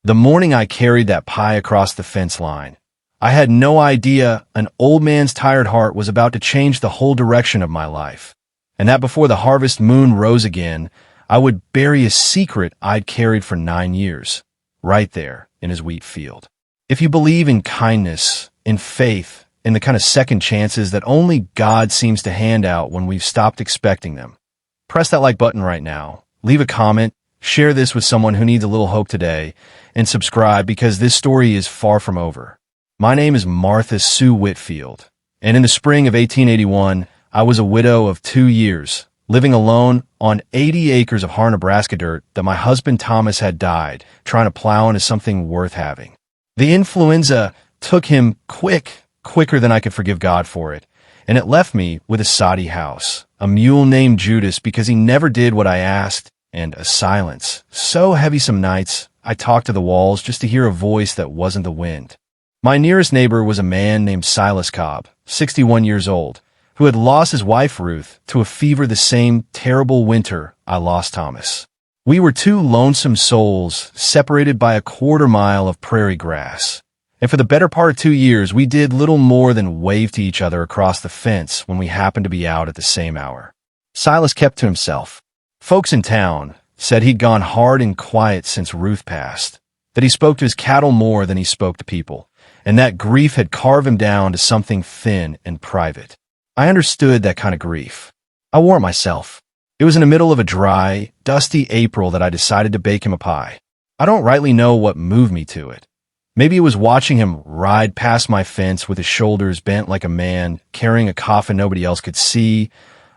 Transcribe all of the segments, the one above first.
The morning I carried that pie across the fence line, I had no idea an old man's tired heart was about to change the whole direction of my life, and that before the harvest moon rose again, I would bury a secret I'd carried for 9 years, right there in his wheat field. If you believe in kindness, in faith, in the kind of second chances that only God seems to hand out when we've stopped expecting them, press that like button right now, leave a comment, share this with someone who needs a little hope today, and subscribe because this story is far from over. My name is Martha Sue Whitfield, and in the spring of 1881, I was a widow of 2 years, living alone on 80 acres of Nebraska dirt that my husband Thomas had died trying to plow into something worth having. The influenza took him quicker than I could forgive God for it, and it left me with a soddy house, a mule named Judas because he never did what I asked, and a silence so heavy some nights I talked to the walls just to hear a voice that wasn't the wind. My nearest neighbor was a man named Silas Cobb, 61 years old, who had lost his wife Ruth to a fever the same terrible winter I lost Thomas. We were two lonesome souls separated by a quarter-mile of prairie grass, and for the better part of 2 years we did little more than wave to each other across the fence when we happened to be out at the same hour. Silas kept to himself. Folks in town said he'd gone hard and quiet since Ruth passed, that he spoke to his cattle more than he spoke to people, and that grief had carved him down to something thin and private. I understood that kind of grief. I wore it myself. It was in the middle of a dry, dusty April that I decided to bake him a pie. I don't rightly know what moved me to it. Maybe it was watching him ride past my fence with his shoulders bent like a man carrying a coffin nobody else could see,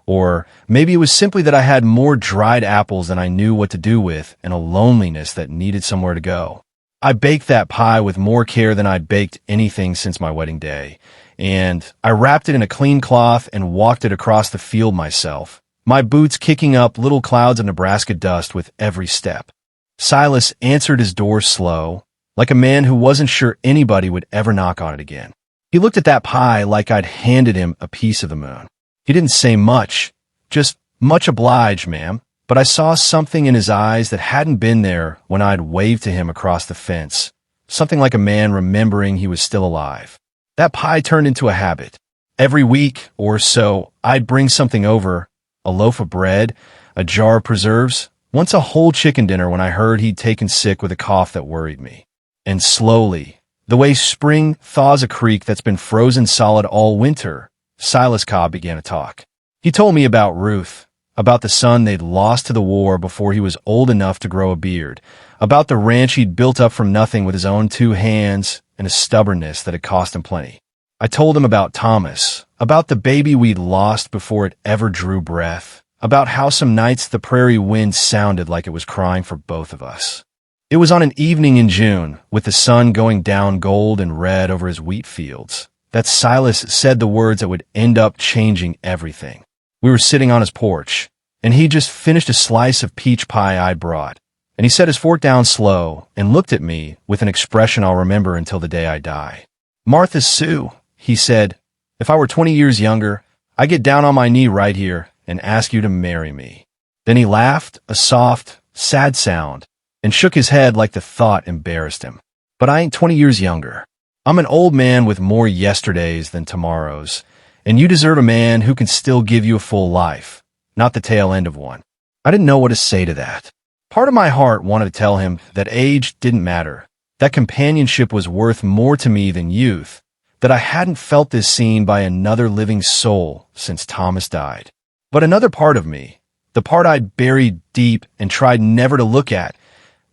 or maybe it was simply that I had more dried apples than I knew what to do with and a loneliness that needed somewhere to go. I baked that pie with more care than I'd baked anything since my wedding day, and I wrapped it in a clean cloth and walked it across the field myself, my boots kicking up little clouds of Nebraska dust with every step. Silas answered his door slow, like a man who wasn't sure anybody would ever knock on it again. He looked at that pie like I'd handed him a piece of the moon. He didn't say much, just "Much obliged, ma'am," but I saw something in his eyes that hadn't been there when I'd waved to him across the fence, something like a man remembering he was still alive. That pie turned into a habit. Every week or so, I'd bring something over, a loaf of bread, a jar of preserves, once a whole chicken dinner when I heard he'd taken sick with a cough that worried me. And slowly, the way spring thaws a creek that's been frozen solid all winter, Silas Cobb began to talk. He told me about Ruth, about the son they'd lost to the war before he was old enough to grow a beard, about the ranch he'd built up from nothing with his own 2 hands and a stubbornness that had cost him plenty. I told him about Thomas, about the baby we'd lost before it ever drew breath, about how some nights the prairie wind sounded like it was crying for both of us. It was on an evening in June, with the sun going down gold and red over his wheat fields, that Silas said the words that would end up changing everything. We were sitting on his porch, and he just finished a slice of peach pie I'd brought, and he set his fork down slow and looked at me with an expression I'll remember until the day I die. "Martha Sue," he said, "if I were 20 years younger, I'd get down on my knee right here and ask you to marry me." Then he laughed, a soft, sad sound, and shook his head like the thought embarrassed him. "But I ain't 20 years younger. I'm an old man with more yesterdays than tomorrows, and you deserve a man who can still give you a full life, not the tail end of one." I didn't know what to say to that. Part of my heart wanted to tell him that age didn't matter, that companionship was worth more to me than youth, that I hadn't felt this seen by another living soul since Thomas died. But another part of me, the part I'd buried deep and tried never to look at,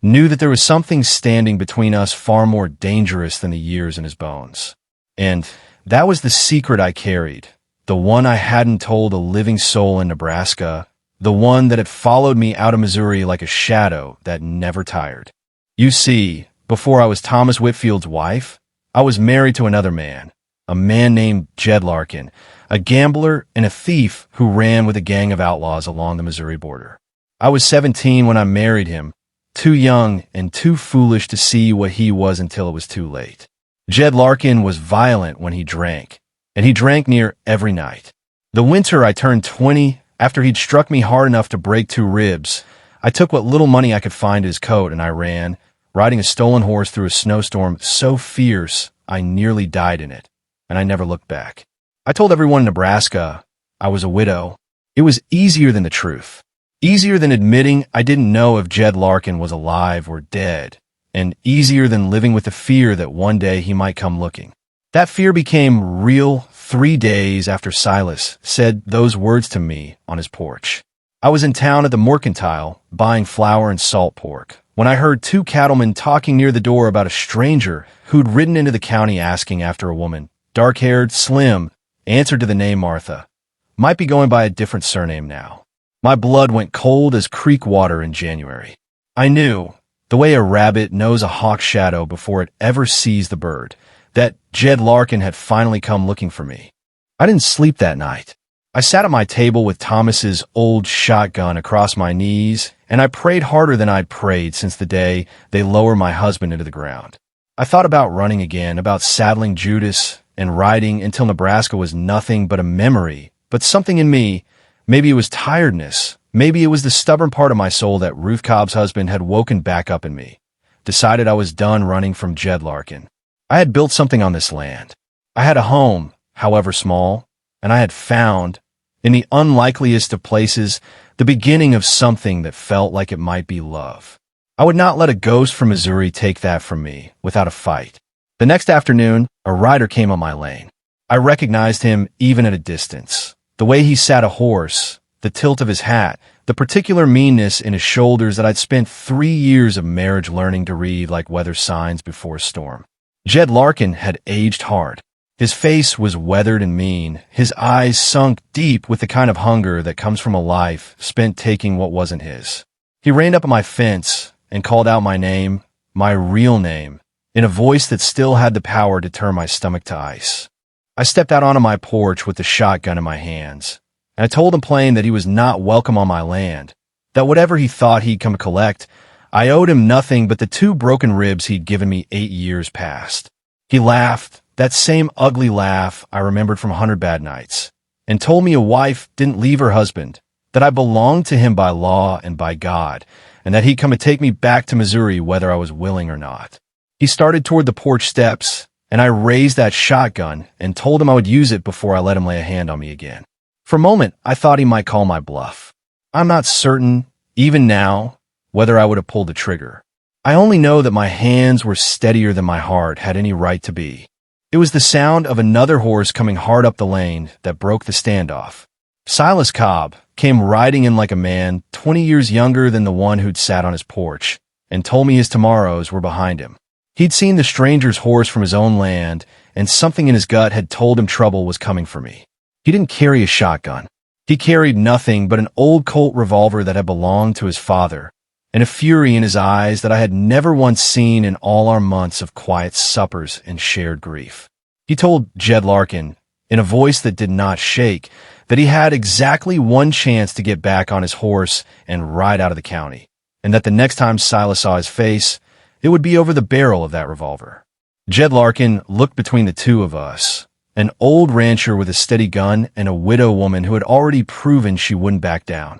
knew that there was something standing between us far more dangerous than the years in his bones. And that was the secret I carried, the one I hadn't told a living soul in Nebraska, the one that had followed me out of Missouri like a shadow that never tired. You see, before I was Thomas Whitfield's wife, I was married to another man, a man named Jed Larkin, a gambler and a thief who ran with a gang of outlaws along the Missouri border. I was 17 when I married him, too young and too foolish to see what he was until it was too late. Jed Larkin was violent when he drank, and he drank near every night. The winter I turned 20, after he'd struck me hard enough to break 2 ribs, I took what little money I could find in his coat and I ran, riding a stolen horse through a snowstorm so fierce I nearly died in it, and I never looked back. I told everyone in Nebraska I was a widow. It was easier than the truth. Easier than admitting I didn't know if Jed Larkin was alive or dead, and easier than living with the fear that one day he might come looking. That fear became real 3 days after Silas said those words to me on his porch. I was in town at the Mercantile buying flour and salt pork when I heard 2 cattlemen talking near the door about a stranger who'd ridden into the county asking after a woman, dark-haired, slim, answered to the name Martha. Might be going by a different surname now. My blood went cold as creek water in January. I knew, the way a rabbit knows a hawk's shadow before it ever sees the bird, that Jed Larkin had finally come looking for me. I didn't sleep that night. I sat at my table with Thomas's old shotgun across my knees, and I prayed harder than I'd prayed since the day they lowered my husband into the ground. I thought about running again, about saddling Judas and riding until Nebraska was nothing but a memory, but something in me, maybe it was tiredness, maybe it was the stubborn part of my soul that Ruth Cobb's husband had woken back up in me, decided I was done running from Jed Larkin. I had built something on this land. I had a home, however small, and I had found, in the unlikeliest of places, the beginning of something that felt like it might be love. I would not let a ghost from Missouri take that from me without a fight. The next afternoon, a rider came on my lane. I recognized him even at a distance. The way he sat a horse, the tilt of his hat, the particular meanness in his shoulders that I'd spent 3 years of marriage learning to read like weather signs before a storm. Jed Larkin had aged hard. His face was weathered and mean, his eyes sunk deep with the kind of hunger that comes from a life spent taking what wasn't his. He reined up at my fence and called out my name, my real name, in a voice that still had the power to turn my stomach to ice. I stepped out onto my porch with the shotgun in my hands, and I told him plain that he was not welcome on my land, that whatever he thought he'd come to collect, I owed him nothing but the 2 broken ribs he'd given me 8 years past. He laughed, that same ugly laugh I remembered from 100 Bad Nights, and told me a wife didn't leave her husband, that I belonged to him by law and by God, and that he'd come to take me back to Missouri whether I was willing or not. He started toward the porch steps, and I raised that shotgun and told him I would use it before I let him lay a hand on me again. For a moment, I thought he might call my bluff. I'm not certain, even now, whether I would have pulled the trigger. I only know that my hands were steadier than my heart had any right to be. It was the sound of another horse coming hard up the lane that broke the standoff. Silas Cobb came riding in like a man 20 years younger than the one who'd sat on his porch, and told me his tomorrows were behind him. He'd seen the stranger's horse from his own land, and something in his gut had told him trouble was coming for me. He didn't carry a shotgun. He carried nothing but an old Colt revolver that had belonged to his father, and a fury in his eyes that I had never once seen in all our months of quiet suppers and shared grief. He told Jed Larkin, in a voice that did not shake, that he had exactly one chance to get back on his horse and ride out of the county, and that the next time Silas saw his face, it would be over the barrel of that revolver. Jed Larkin looked between the 2 of us, an old rancher with a steady gun and a widow woman who had already proven she wouldn't back down.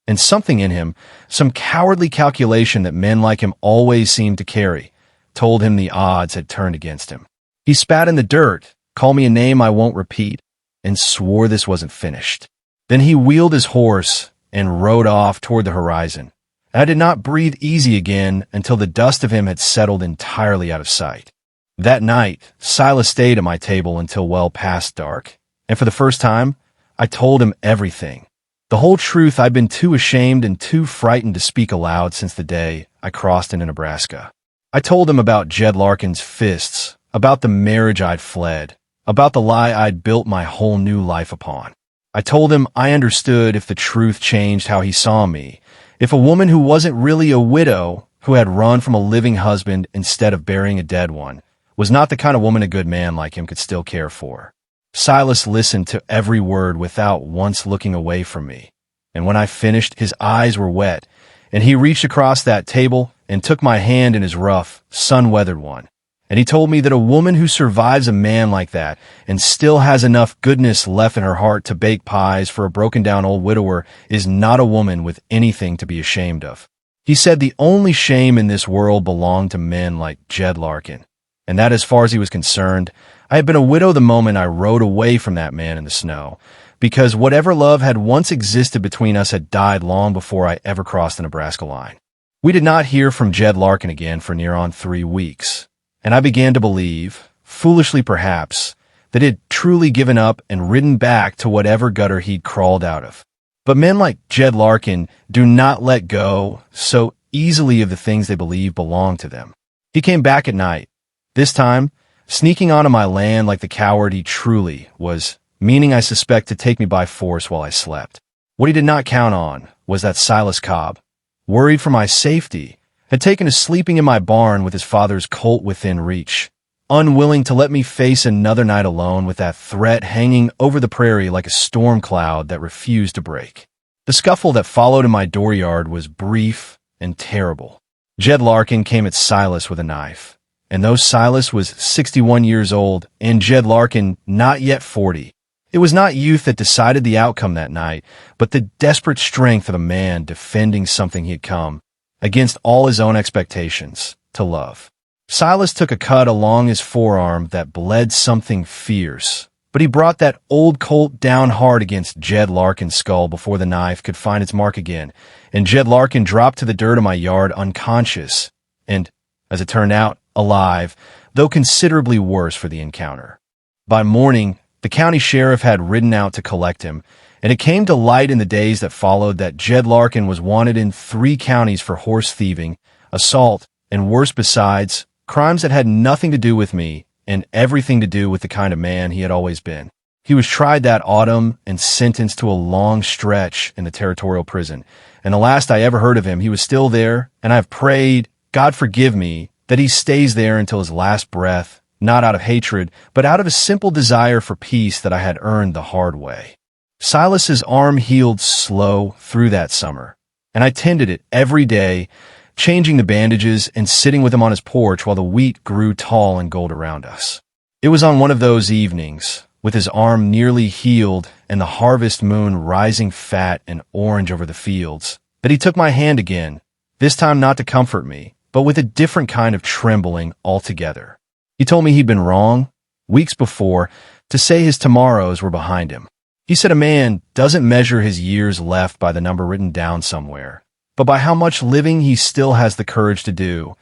And something in him, some cowardly calculation that men like him always seemed to carry, told him the odds had turned against him. He spat in the dirt, called me a name I won't repeat, and swore this wasn't finished. Then he wheeled his horse and rode off toward the horizon. And I did not breathe easy again until the dust of him had settled entirely out of sight. That night, Silas stayed at my table until well past dark, and for the first time, I told him everything. The whole truth I'd been too ashamed and too frightened to speak aloud since the day I crossed into Nebraska. I told him about Jed Larkin's fists, about the marriage I'd fled, about the lie I'd built my whole new life upon. I told him I understood if the truth changed how he saw me, if a woman who wasn't really a widow, who had run from a living husband instead of burying a dead one, was not the kind of woman a good man like him could still care for. Silas listened to every word without once looking away from me, and when I finished, his eyes were wet, and he reached across that table and took my hand in his rough, sun-weathered one, and he told me that a woman who survives a man like that and still has enough goodness left in her heart to bake pies for a broken-down old widower is not a woman with anything to be ashamed of. He said the only shame in this world belonged to men like Jed Larkin, and that as far as he was concerned, I had been a widow the moment I rode away from that man in the snow, because whatever love had once existed between us had died long before I ever crossed the Nebraska line. We did not hear from Jed Larkin again for near on 3 weeks, and I began to believe, foolishly perhaps, that he had truly given up and ridden back to whatever gutter he'd crawled out of. But men like Jed Larkin do not let go so easily of the things they believe belong to them. He came back at night, this time sneaking onto my land like the coward he truly was, meaning I suspect to take me by force while I slept. What he did not count on was that Silas Cobb, worried for my safety, had taken to sleeping in my barn with his father's colt within reach, unwilling to let me face another night alone with that threat hanging over the prairie like a storm cloud that refused to break. The scuffle that followed in my dooryard was brief and terrible. Jed Larkin came at Silas with a knife, and though Silas was 61 years old and Jed Larkin not yet 40, it was not youth that decided the outcome that night, but the desperate strength of a man defending something he had come, against all his own expectations, to love. Silas took a cut along his forearm that bled something fierce, but he brought that old colt down hard against Jed Larkin's skull before the knife could find its mark again, and Jed Larkin dropped to the dirt of my yard unconscious, and, as it turned out, alive, though considerably worse for the encounter. By morning, the county sheriff had ridden out to collect him, and it came to light in the days that followed that Jed Larkin was wanted in 3 counties for horse thieving, assault, and worse besides, crimes that had nothing to do with me and everything to do with the kind of man he had always been. He was tried that autumn and sentenced to a long stretch in the territorial prison, and the last I ever heard of him, he was still there, and I have prayed, God forgive me, that he stays there until his last breath, not out of hatred, but out of a simple desire for peace that I had earned the hard way. Silas's arm healed slow through that summer, and I tended it every day, changing the bandages and sitting with him on his porch while the wheat grew tall and gold around us. It was on one of those evenings, with his arm nearly healed and the harvest moon rising fat and orange over the fields, that he took my hand again, this time not to comfort me, but with a different kind of trembling altogether. He told me he'd been wrong, weeks before, to say his tomorrows were behind him. He said a man doesn't measure his years left by the number written down somewhere, but by how much living he still has the courage to do,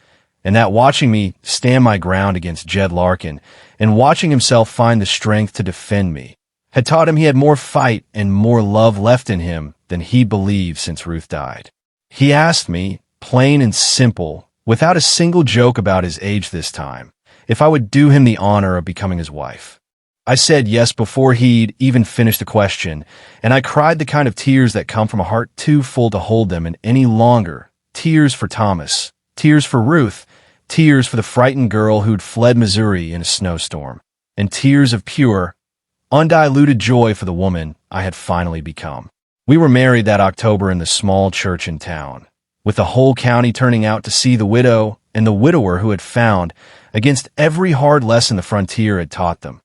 and that watching me stand my ground against Jed Larkin and watching himself find the strength to defend me had taught him he had more fight and more love left in him than he believed since Ruth died. He asked me, plain and simple, without a single joke about his age this time, if I would do him the honor of becoming his wife. I said yes before he'd even finished the question, and I cried the kind of tears that come from a heart too full to hold them in any longer. Tears for Thomas, tears for Ruth, tears for the frightened girl who'd fled Missouri in a snowstorm, and tears of pure, undiluted joy for the woman I had finally become. We were married that October in the small church in town, with the whole county turning out to see the widow and the widower who had found, against every hard lesson the frontier had taught them,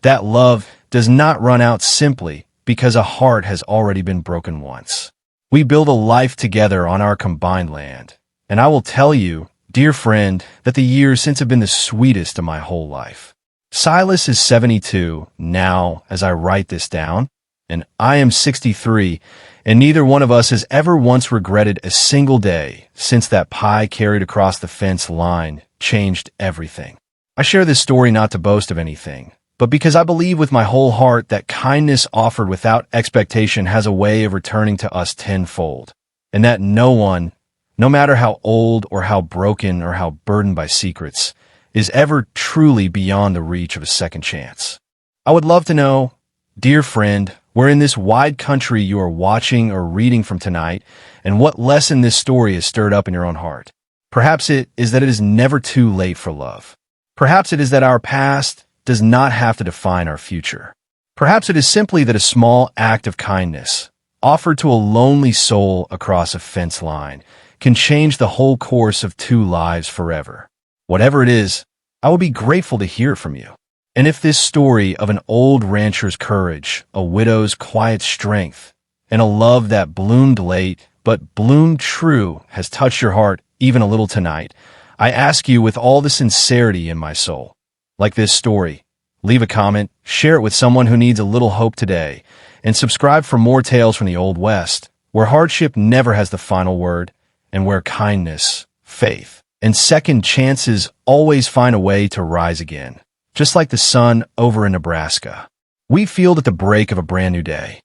that love does not run out simply because a heart has already been broken once. We build a life together on our combined land, and I will tell you, dear friend, that the years since have been the sweetest of my whole life. Silas is 72 now as I write this down, and I am 63, and neither one of us has ever once regretted a single day since that pie carried across the fence line changed everything. I share this story not to boast of anything, but because I believe with my whole heart that kindness offered without expectation has a way of returning to us tenfold, and that no one, no matter how old or how broken or how burdened by secrets, is ever truly beyond the reach of a second chance. I would love to know, dear friend, where in this wide country you are watching or reading from tonight, and what lesson this story has stirred up in your own heart. Perhaps it is that it is never too late for love. Perhaps it is that our past does not have to define our future. Perhaps it is simply that a small act of kindness, offered to a lonely soul across a fence line, can change the whole course of 2 lives forever. Whatever it is, I will be grateful to hear from you. And if this story of an old rancher's courage, a widow's quiet strength, and a love that bloomed late but bloomed true has touched your heart even a little tonight, I ask you with all the sincerity in my soul. Like this story, leave a comment, share it with someone who needs a little hope today, and subscribe for more tales from the Old West, where hardship never has the final word, and where kindness, faith, and second chances always find a way to rise again. Just like the sun over in Nebraska. We feel at the break of a brand new day.